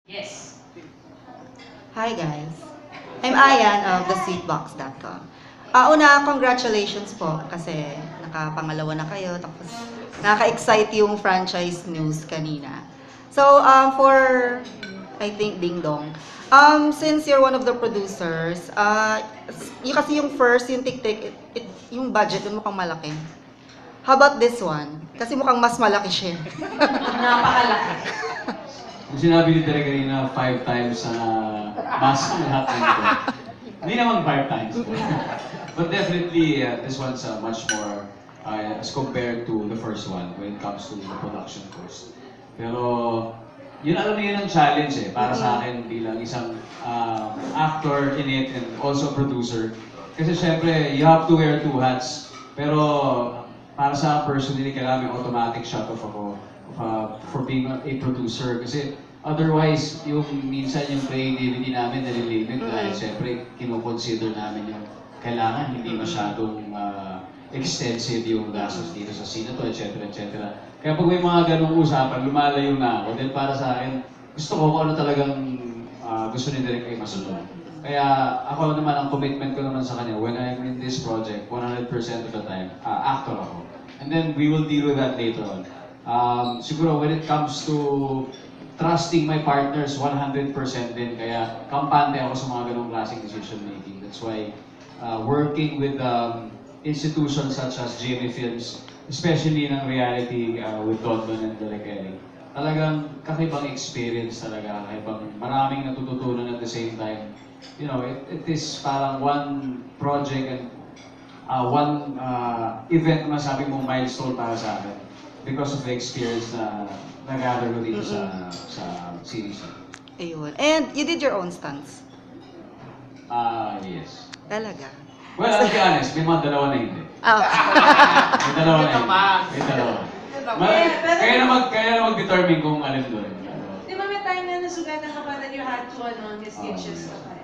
Yes. Hi guys, I'm Ayan of thesweetbox.com. Una, congratulations po kasi nakapangalawa na kayo tapos nakaka-excite yung franchise news kanina. So, for, I think, Ding Dong, since you're one of the producers, yung kasi yung first, yung Tik-Tik, yung budget dun mukhang malaki. How about this one? Kasi mukhang mas malaki siya. Napakalaki. Yung sinabi ni Tere kanina, 5 times mas ang lahat ng ito. Hindi naman 5 times. But definitely, this one's much more as compared to the first one when it comes to the production cost. Pero, yun alam mo yun ang challenge para sa akin bilang isang actor in it and also producer. Kasi syempre, you have to wear two hats. Pero, para sa personally, kailangan may automatic shut-off ako for being a producer. Kasi otherwise, yung minsan yung creativity namin nalilimit dahil syempre, kinoconsider namin yung kailangan hindi masyadong extensive yung gastos dito sa scene na to, etc. etc. Kaya pag may mga ganong usapan, lumalayo na ako. Then para sa akin, gusto ko kung ano talagang gusto ni Direk ay masunod. Kaya ako naman, ang commitment ko naman sa kanya, when I'm in this project, 100% of the time, actor ako. And then we will deal with that later on. Siguro when it comes to trusting my partners, 100% din. Kaya kampante ako sa mga ganong klaseng decision making. That's why working with institutions such as GMA Films, especially ng reality with Dodman and Direk Eric, talagang kakaibang experience talaga, kakaibang maraming natututunan at the same time. You know, it is parang one project and one event na masabi mong milestone para sa akin because of the experience na nag-gather ko dito sa series. Ayun. And you did your own stunts. Yes. Talaga. Well, I'll be honest, may mga dalawa na hindi. May dalawa na hindi. May dalawa. Kaya na mag-determine kung alin doon. Di ba may time na nasugatan ka pa that you had to get stitches ka pa?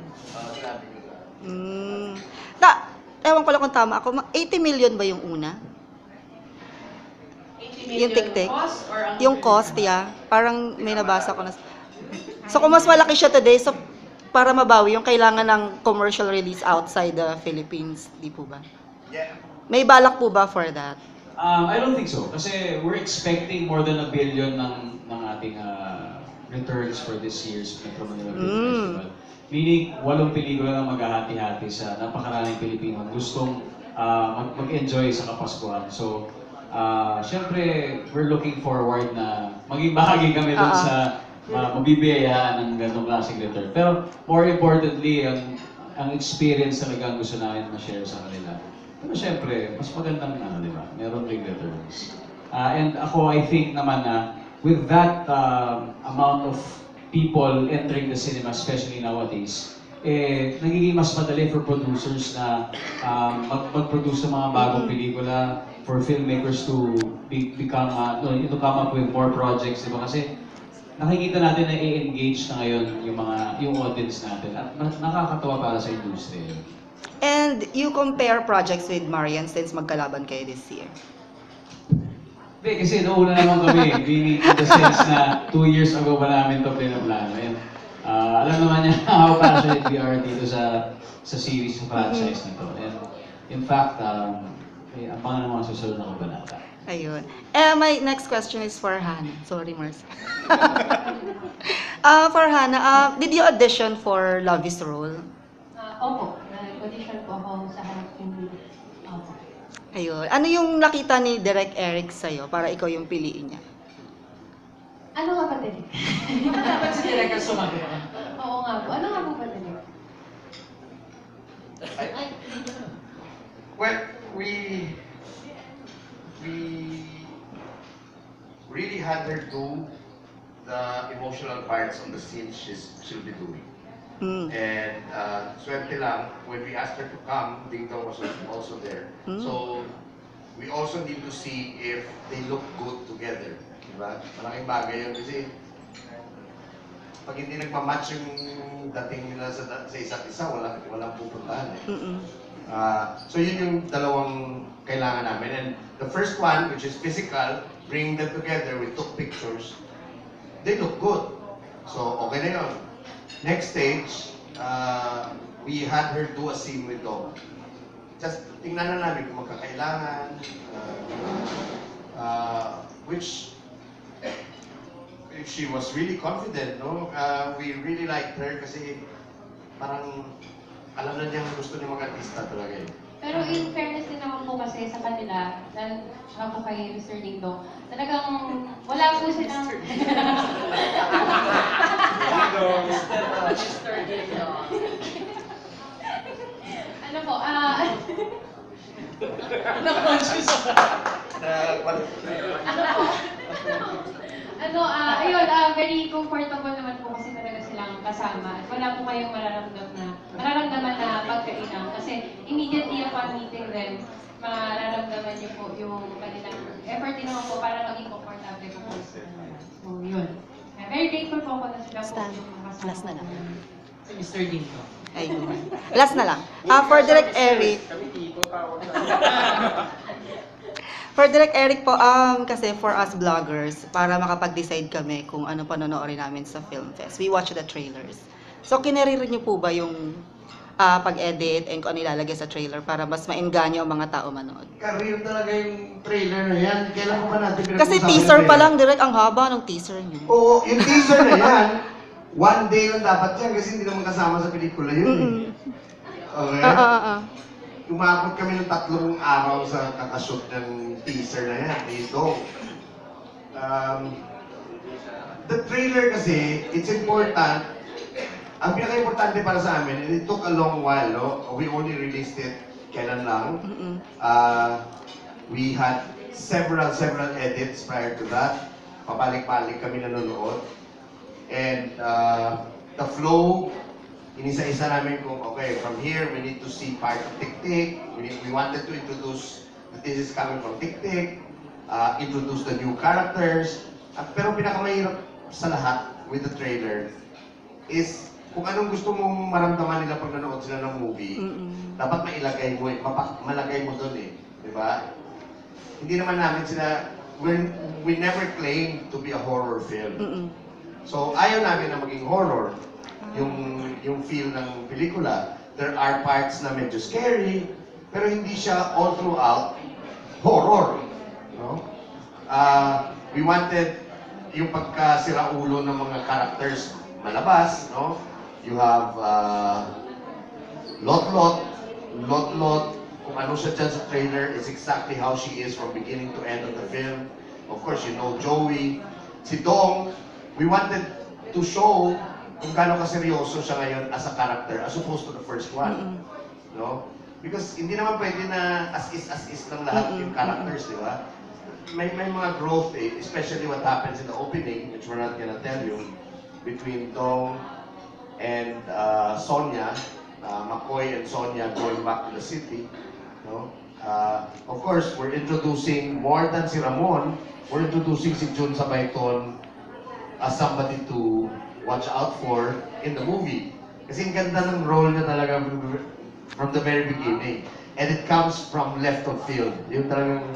Ewan ko lang kung tama ako. 80 million ba yung una? 80 Yung million Tik-Tik? cost or ang Yung cost, yeah. Parang may nabasa ko na. So kung mas malaki siya today, so para mabawi yung kailangan ng commercial release outside the Philippines, di po ba? Yeah. May balak po ba for that? I don't think so. Kasi we're expecting more than 1 billion ng ating returns for this year's Metro Manila Film Festival. Meaning, 8 pelikula na maghahati-hati sa napakaraming Pilipino gustong mag-enjoy sa Kapaskuhan. So, syempre, we're looking forward na maging bahagi kami doon sa mabibiyayaan ng ganitong klaseng return. Pero, more importantly, ang experience talaga ang gusto namin ma-share sa kanila. Pero syempre, mas magandang di ba? Meron ring returns. And ako, I think naman na with that amount of people entering the cinema, especially nowadays, nagiging mas madali for producers na mag-produce ng mga bagong pelikula, for filmmakers to to come up with more projects, di ba? Kasi nakikita natin na i-engage na ngayon yung audience natin at nakakatawa para sa industriya. And you compare projects with Marian since magkalaban kayo this year. Hindi, kasi nauna naman kami, meaning in the sense na 2 years ago pa namin ito pinaplano. And, alam naman niya how passionate we are dito sa series, sa franchise nito. And in fact, abangan ng mga susunod na kabanata. Ayun. My next question is for Hannah. Sorry, Mars. For Hannah, did you audition for Love is Role? Opo, nag-audition po ako sa Hanap Film. Opo. Ayun. Ano yung nakita ni Direk Eric sa'yo para ikaw yung piliin niya? Ano nga ba tali? Dapat si Direk ang sumagot. Oo nga po. Ano nga po ba tali? Well, we really had her do the emotional parts on the scenes she'll be doing. And swerte lang, when we asked her to come, Ding Dong was also there. So, we also need to see if they look good together. Diba? Malaking bagay yun kasi pag hindi nagmamatch yung dating nila sa isa't isa, walang pupuntahan So yun yung dalawang kailangan namin. And the first one, which is physical, bringing them together, we took pictures. They look good. So, okay na yun. Next stage, we had her do a scene with Dong. Just tingnan na namin kung magkakailangan, which she was really confident, no? We really liked her kasi parang alam na niyang gusto niya mga artista talaga eh. Pero in fairness din naman po kasi sa kanila, saka po kay Mr. Dingdong, talagang wala po silang... Ano po, Na-conscious ako. ayun, very comfortable naman po kasi talaga silang kasama. At wala po kayong mararamdaman na pagkailang. Kasi immediately upon meeting them, mararamdaman niyo po yung kanilang effort din naman po para maging comfortable po. So, yun. Very grateful po ako na sila po yung kasama. Last na lang. Si Mr. Dingko. Ayun. Last na lang. For Direct Eric. For Direct Eric po, kasi for us vloggers, para makapag-decide kami kung ano panonoorin namin sa Film Fest, we watch the trailers. So, kinaririn niyo po ba yung pag-edit and kung ano ilalagay sa trailer para mas maengganyo ang mga tao manood? Career talaga yung trailer na yan. Kailan ko pa natin Kasi pinag-usapan teaser yung pa trailer? lang, Direct, ang haba ng teaser niyo. Oo, yung teaser na yan, one day lang dapat yan kasi hindi naman kasama sa pelikula yun eh. Okay? Umabot kami ng 3 araw sa kakashoot ng teaser na yan, dito. The trailer kasi, it's important. Ang pinaka-importante para sa amin, and it took a long while, no? We only released it kailan lang. We had several edits prior to that. Pabalik-balik kami nanonood. And the flow, inisa-isa namin kung, okay, from here, we need to see part of Tik-Tik. We wanted to introduce that this is coming from Tik-Tik. Introduce the new characters. Pero pinakamahirap sa lahat with the trailer is kung anong gusto mong maramdaman nila pag nanood sila ng movie, dapat mailagay mo, malagay mo doon eh. Di ba? Hindi naman namin sila, we never claim to be a horror film. So, ayaw namin na maging horror yung feel ng pelikula. There are parts na medyo scary, pero hindi siya all throughout horror. No? We wanted yung pagkasiraulo ng mga characters malabas, no? You have Lot, kung ano siya dyan sa trailer is exactly how she is from beginning to end of the film. Of course, you know Joey. Si Dong, we wanted to show kung gaano kaseryoso siya ngayon as a character as opposed to the first one. No? Because hindi naman pwede na as is lang lahat yung characters, di ba? May mga growth eh, especially what happens in the opening, which we're not gonna tell you, between Dong and Sonia, McCoy and Sonia going back to the city. No? Of course, we're introducing more than si Ramon, we're introducing si Jun Sabayton as somebody to watch out for in the movie. Kasi ang ganda ng role niya talaga from the very beginning. And it comes from left of field. Yung talagang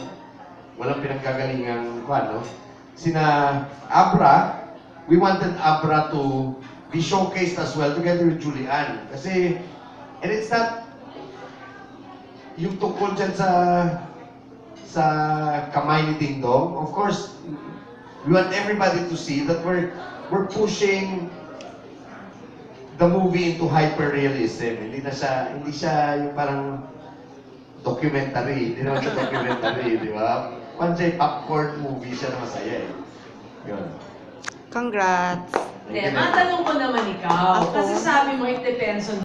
walang pinanggagalingang no? Sina Abra, we wanted Abra to be showcased as well together with Julian. Kasi, and it's not yung tungkol dyan sa kamay ni Ding Dong. Of course, we want everybody to see that we're pushing the movie into hyper-realism. Hindi siya yung parang documentary. Hindi naman siya documentary, di ba? Pansay popcorn movie siya na masaya eh. Yun. Congrats! Hindi, matanong ko naman ikaw. Ako? Kasi sabi mo, it depends on